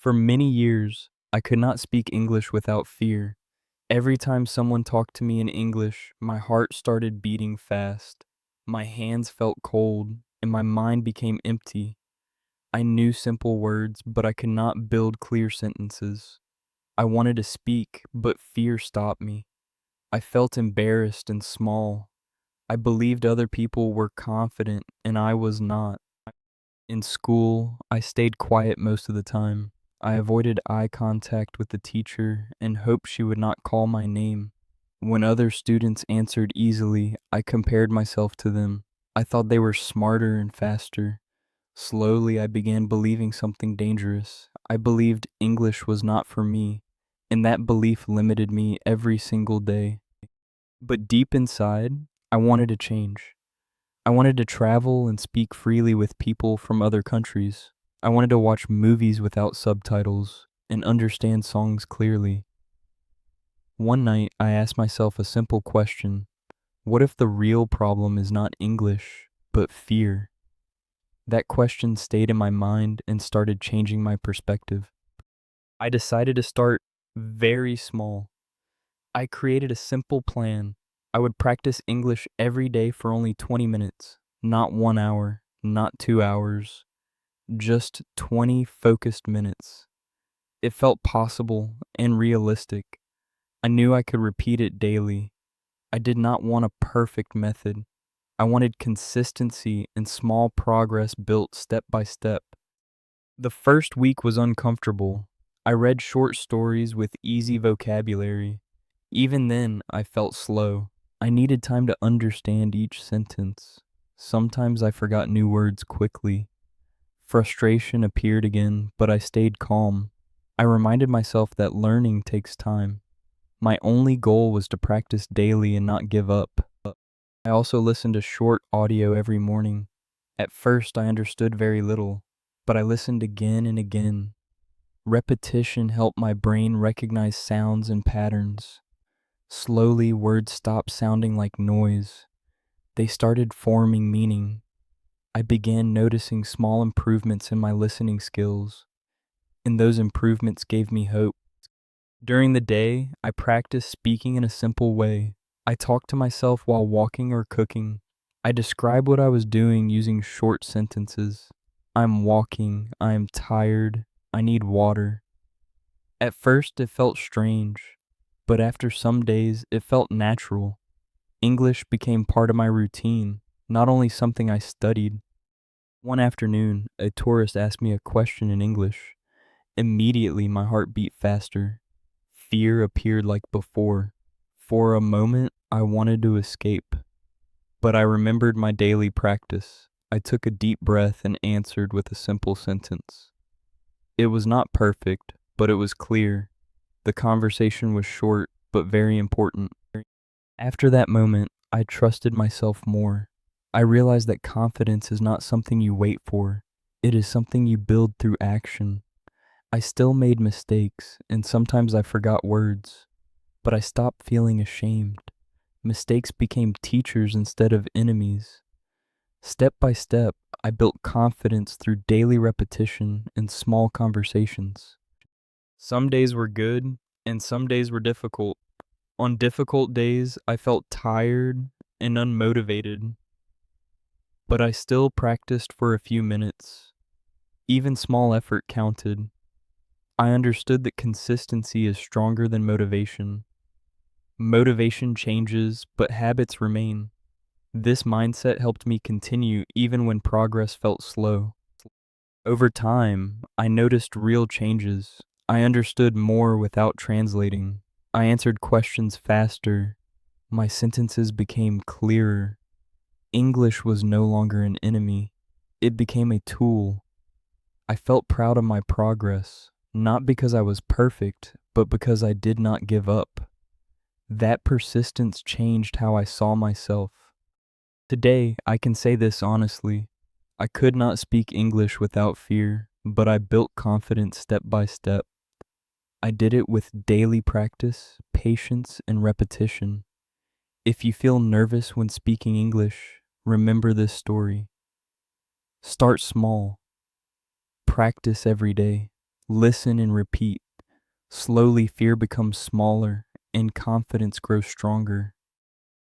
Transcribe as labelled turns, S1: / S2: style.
S1: For many years, I could not speak English without fear. Every time someone talked to me in English, my heart started beating fast. My hands felt cold, and my mind became empty. I knew simple words, but I could not build clear sentences. I wanted to speak, but fear stopped me. I felt embarrassed and small. I believed other people were confident, and I was not. In school, I stayed quiet most of the time. I avoided eye contact with the teacher and hoped she would not call my name. When other students answered easily, I compared myself to them. I thought they were smarter and faster. Slowly, I began believing something dangerous. I believed English was not for me, and that belief limited me every single day. But deep inside, I wanted to change. I wanted to travel and speak freely with people from other countries. I wanted to watch movies without subtitles and understand songs clearly. One night, I asked myself a simple question. What if the real problem is not English, but fear? That question stayed in my mind and started changing my perspective. I decided to start very small. I created a simple plan. I would practice English every day for only 20 minutes, not 1 hour, not 2 hours, just 20 focused minutes. It felt possible and realistic. I knew I could repeat it daily. I did not want a perfect method. I wanted consistency and small progress built step by step. The first week was uncomfortable. I read short stories with easy vocabulary. Even then, I felt slow. I needed time to understand each sentence. Sometimes I forgot new words quickly. Frustration appeared again, but I stayed calm. I reminded myself that learning takes time. My only goal was to practice daily and not give up. I also listened to short audio every morning. At first, I understood very little, but I listened again and again. Repetition helped my brain recognize sounds and patterns. Slowly, words stopped sounding like noise. They started forming meaning. I began noticing small improvements in my listening skills, and those improvements gave me hope. During the day, I practiced speaking in a simple way. I talked to myself while walking or cooking. I described what I was doing using short sentences. I'm walking, I am tired, I need water. At first, it felt strange, but after some days, it felt natural. English became part of my routine, not only something I studied. One afternoon, a tourist asked me a question in English. Immediately, my heart beat faster. Fear appeared like before. For a moment, I wanted to escape, but I remembered my daily practice. I took a deep breath and answered with a simple sentence. It was not perfect, but it was clear. The conversation was short, but very important. After that moment, I trusted myself more. I realized that confidence is not something you wait for. It is something you build through action. I still made mistakes, and sometimes I forgot words, but I stopped feeling ashamed. Mistakes became teachers instead of enemies. Step by step, I built confidence through daily repetition and small conversations. Some days were good, and some days were difficult. On difficult days, I felt tired and unmotivated, but I still practiced for a few minutes. Even small effort counted. I understood that consistency is stronger than motivation. Motivation changes, but habits remain. This mindset helped me continue even when progress felt slow. Over time, I noticed real changes. I understood more without translating. I answered questions faster. My sentences became clearer. English was no longer an enemy. It became a tool. I felt proud of my progress, not because I was perfect, but because I did not give up. That persistence changed how I saw myself. Today, I can say this honestly. I could not speak English without fear, but I built confidence step by step. I did it with daily practice, patience, and repetition. If you feel nervous when speaking English, remember this story. Start small. Practice every day. Listen and repeat. Slowly, fear becomes smaller and confidence grows stronger.